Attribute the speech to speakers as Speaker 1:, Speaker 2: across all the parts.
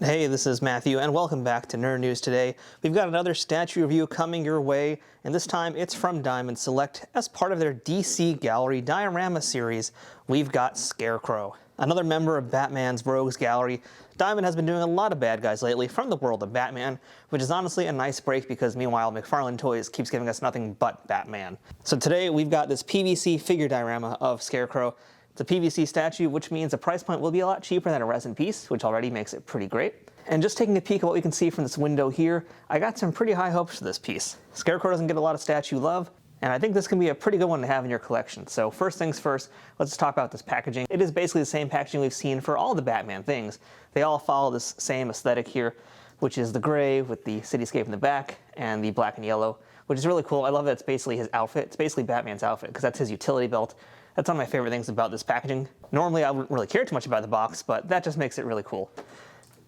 Speaker 1: Hey, this is Matthew, and welcome back to Nerd News Today. We've got another statue review coming your way, and this time it's from Diamond Select. As part of their DC Gallery Diorama series, we've got Scarecrow. Another member of Batman's Rogues Gallery. Diamond has been doing a lot of bad guys lately from the world of Batman, which is honestly a nice break because meanwhile McFarlane Toys keeps giving us nothing but Batman. So today we've got this PVC figure diorama of Scarecrow. It's a PVC statue, which means the price point will be a lot cheaper than a resin piece, which already makes it pretty great. And just taking a peek at what we can see from this window here, I got some pretty high hopes for this piece. Scarecrow doesn't get a lot of statue love, and I think this can be a pretty good one to have in your collection. So first things first, let's talk about this packaging. It is basically the same packaging we've seen for all the Batman things. They all follow this same aesthetic here, which is the gray with the cityscape in the back and the black and yellow, which is really cool. I love that it's basically his outfit. It's basically Batman's outfit because that's his utility belt. That's one of my favorite things about this packaging. Normally I wouldn't really care too much about the box, but that just makes it really cool.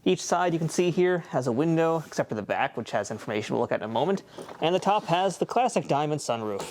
Speaker 1: Each side you can see here has a window, except for the back, which has information we'll look at in a moment. And the top has the classic diamond sunroof.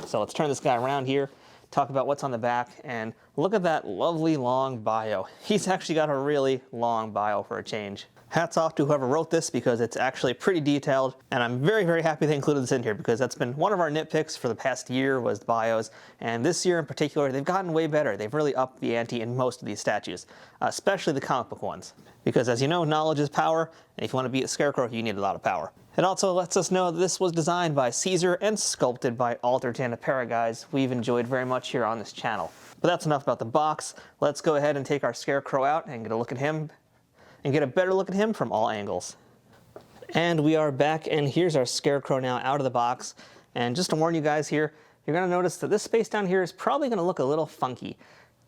Speaker 1: So let's turn this guy around here, talk about what's on the back, and look at that lovely long bio. He's actually got a really long bio for a change. Hats off to whoever wrote this because it's actually pretty detailed, and I'm very, very happy they included this in here because that's been one of our nitpicks for the past year was bios, and this year in particular, they've gotten way better. They've really upped the ante in most of these statues, especially the comic book ones. Because as you know, knowledge is power, and if you want to beat a Scarecrow, you need a lot of power. It also lets us know that this was designed by Caesar and sculpted by Altered and a pair of guys we've enjoyed very much here on this channel. But that's enough about the box. Let's go ahead and take our Scarecrow out and get a look at him, and get a better look at him from all angles. And we are back, and here's our Scarecrow now out of the box. And just to warn you guys here, you're gonna notice that this space down here is probably gonna look a little funky.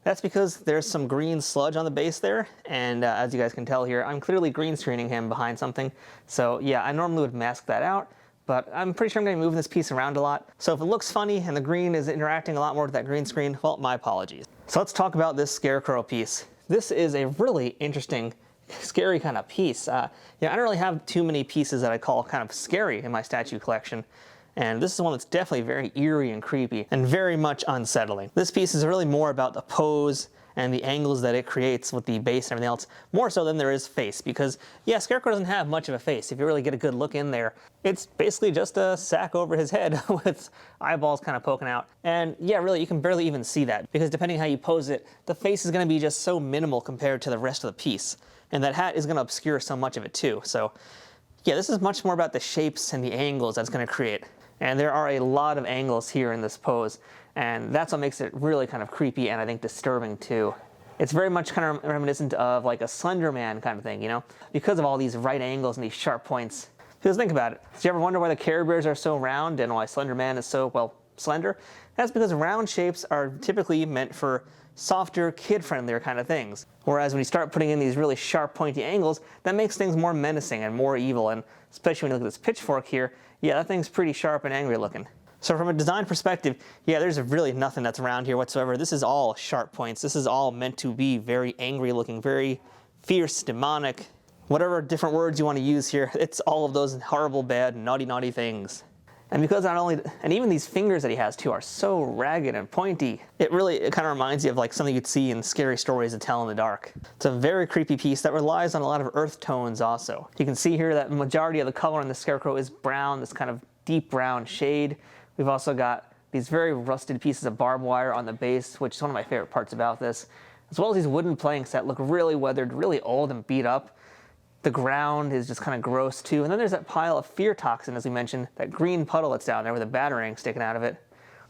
Speaker 1: That's because there's some green sludge on the base there, and as you guys can tell here, I'm clearly green screening him behind something. So yeah, I normally would mask that out, but I'm pretty sure I'm gonna be moving this piece around a lot. So if it looks funny and the green is interacting a lot more with that green screen, well, my apologies. So let's talk about this Scarecrow piece. This is a really interesting, scary kind of piece. I don't really have too many pieces that I call kind of scary in my statue collection. And this is one that's definitely very eerie and creepy and very much unsettling. This piece is really more about the pose and the angles that it creates with the base and everything else, more so than there is face, because yeah, Scarecrow doesn't have much of a face. If you really get a good look in there, it's basically just a sack over his head with eyeballs kind of poking out. And yeah, really, you can barely even see that, because depending how you pose it, the face is gonna be just so minimal compared to the rest of the piece. And that hat is gonna obscure so much of it too. So yeah, this is much more about the shapes and the angles that's gonna create. And there are a lot of angles here in this pose, and that's what makes it really kind of creepy and I think disturbing too. It's very much kind of reminiscent of like a Slender Man kind of thing, you know? Because of all these right angles and these sharp points. Because think about it, did you ever wonder why the Care Bears are so round and why Slender Man is so, well, slender? That's because round shapes are typically meant for softer, kid-friendlier kind of things. Whereas when you start putting in these really sharp, pointy angles, that makes things more menacing and more evil, and especially when you look at this pitchfork here, yeah, that thing's pretty sharp and angry looking. So from a design perspective, yeah, there's really nothing that's round here whatsoever. This is all sharp points. This is all meant to be very angry looking, very fierce, demonic, whatever different words you want to use here. It's all of those horrible, bad, naughty, naughty things. And because not only, and even these fingers that he has too are so ragged and pointy, it kind of reminds you of like something you'd see in scary stories to tell in the dark. It's a very creepy piece that relies on a lot of earth tones also. You can see here that the majority of the color in the Scarecrow is brown, this kind of deep brown shade. We've also got these very rusted pieces of barbed wire on the base, which is one of my favorite parts about this, as well as these wooden planks that look really weathered, really old and beat up. The ground is just kind of gross too. And then there's that pile of fear toxin, as we mentioned, that green puddle that's down there with a batarang sticking out of it.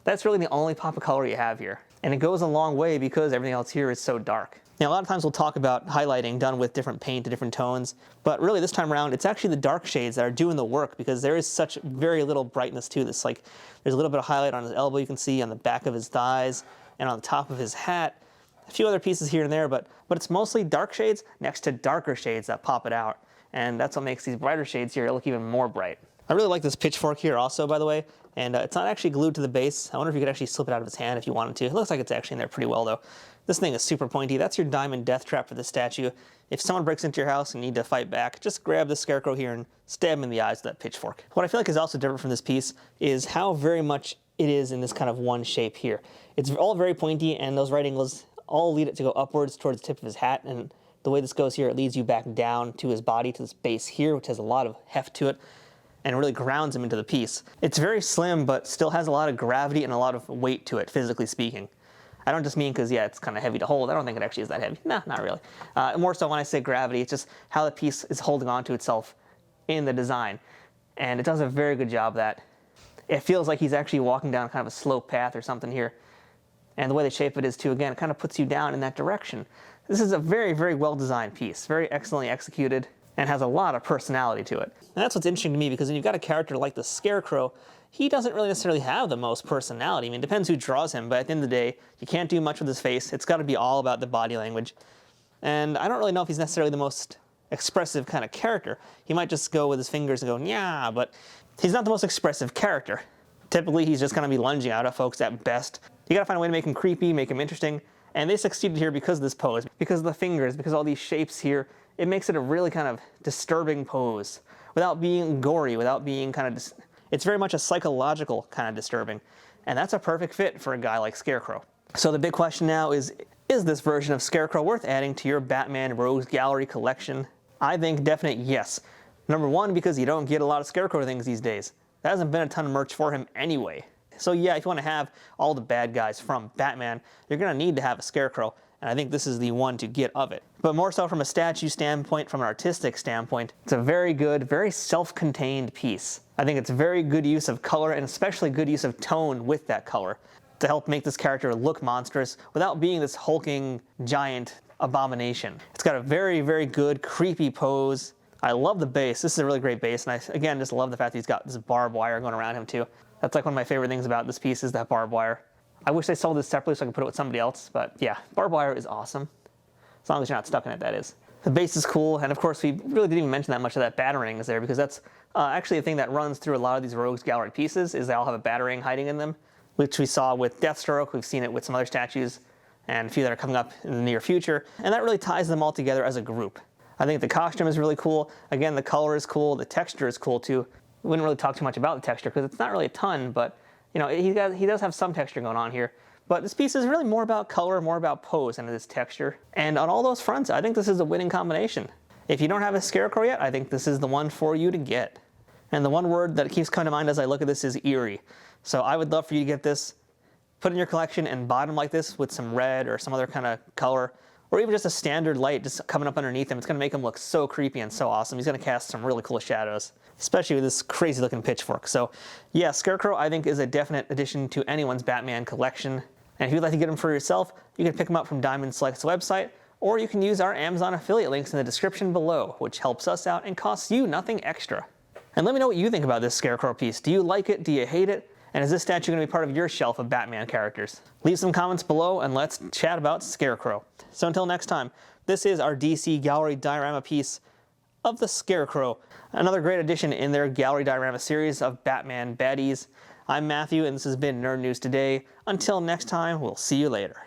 Speaker 1: That's really the only pop of color you have here. And it goes a long way because everything else here is so dark. Now, a lot of times we'll talk about highlighting done with different paint to different tones, but really this time around, it's actually the dark shades that are doing the work because there is such very little brightness to this. Like, there's a little bit of highlight on his elbow you can see, on the back of his thighs, and on the top of his hat. A few other pieces here and there, but it's mostly dark shades next to darker shades that pop it out. And that's what makes these brighter shades here look even more bright. I really like this pitchfork here also, by the way, and it's not actually glued to the base. I wonder if you could actually slip it out of his hand if you wanted to. It looks like it's actually in there pretty well though. This thing is super pointy. That's your diamond death trap for the statue. If someone breaks into your house and you need to fight back, just grab the Scarecrow here and stab him in the eyes with that pitchfork. What I feel like is also different from this piece is how very much it is in this kind of one shape here. It's all very pointy, and those right angles all lead it to go upwards towards the tip of his hat, and The way this goes here, it leads you back down to his body, to this base here, which has a lot of heft to it, and really grounds him into the piece. It's very slim, but still has a lot of gravity and a lot of weight to it, physically speaking. I don't just mean because, yeah, it's kind of heavy to hold. I don't think it actually is that heavy. No, not really. More so when I say gravity, it's just how the piece is holding on to itself in the design. And it does a very good job of that. It feels like he's actually walking down kind of a slow path or something here. And the way they shape it is, too, again, it kind of puts you down in that direction. This is a very, very well-designed piece, very excellently executed, and has a lot of personality to it. And that's what's interesting to me, because when you've got a character like the Scarecrow, he doesn't really necessarily have the most personality. I mean, it depends who draws him, but at the end of the day, you can't do much with his face. It's got to be all about the body language. And I don't really know if he's necessarily the most expressive kind of character. He might just go with his fingers and go, yeah, but he's not the most expressive character. Typically, he's just going to be lunging out at folks at best. You got to find a way to make him creepy, make him interesting, and they succeeded here because of this pose, because of the fingers, because of all these shapes here. It makes it a really kind of disturbing pose without being gory, without being kind of... It's very much a psychological kind of disturbing, and that's a perfect fit for a guy like Scarecrow. So the big question now is this version of Scarecrow worth adding to your Batman Rogues Gallery collection? I think definite yes. Number one, because you don't get a lot of Scarecrow things these days. There hasn't been a ton of merch for him anyway. So yeah, if you want to have all the bad guys from Batman, you're going to need to have a Scarecrow, and I think this is the one to get of it. But more so from a statue standpoint, from an artistic standpoint, it's a very good, very self-contained piece. I think it's very good use of color, and especially good use of tone with that color, to help make this character look monstrous without being this hulking, giant abomination. It's got a very, very good, creepy pose. I love the base. This is a really great base, and I, again, just love the fact that he's got this barbed wire going around him too. That's like one of my favorite things about this piece is that barbed wire. I wish they sold this separately so I could put it with somebody else, but yeah, barbed wire is awesome. As long as you're not stuck in it, that is. The base is cool, and of course we really didn't even mention that much of that batarang is there, because that's actually a thing that runs through a lot of these Rogues Gallery pieces, is they all have a batarang hiding in them, which we saw with Deathstroke, we've seen it with some other statues, and a few that are coming up in the near future, and that really ties them all together as a group. I think the costume is really cool. Again, the color is cool, the texture is cool too. We wouldn't really talk too much about the texture because it's not really a ton, but you know, he does have some texture going on here. But this piece is really more about color, more about pose than it is texture. And on all those fronts, I think this is a winning combination. If you don't have a Scarecrow yet, I think this is the one for you to get. And the one word that keeps coming to mind as I look at this is eerie. So I would love for you to get this, put in your collection, and bottom like this with some red or some other kind of color, or even just a standard light just coming up underneath him. It's going to make him look so creepy and so awesome. He's going to cast some really cool shadows, especially with this crazy looking pitchfork. So yeah, Scarecrow I think is a definite addition to anyone's Batman collection. And if you'd like to get them for yourself, you can pick them up from Diamond Select's website, or you can use our Amazon affiliate links in the description below, which helps us out and costs you nothing extra. And let me know what you think about this Scarecrow piece. Do you like it? Do you hate it? And is this statue going to be part of your shelf of Batman characters? Leave some comments below and let's chat about Scarecrow. So until next time, this is our DC Gallery diorama piece of the Scarecrow, another great addition in their Gallery diorama series of Batman baddies. I'm Matthew, and this has been Nerd News Today. Until next time, we'll see you later.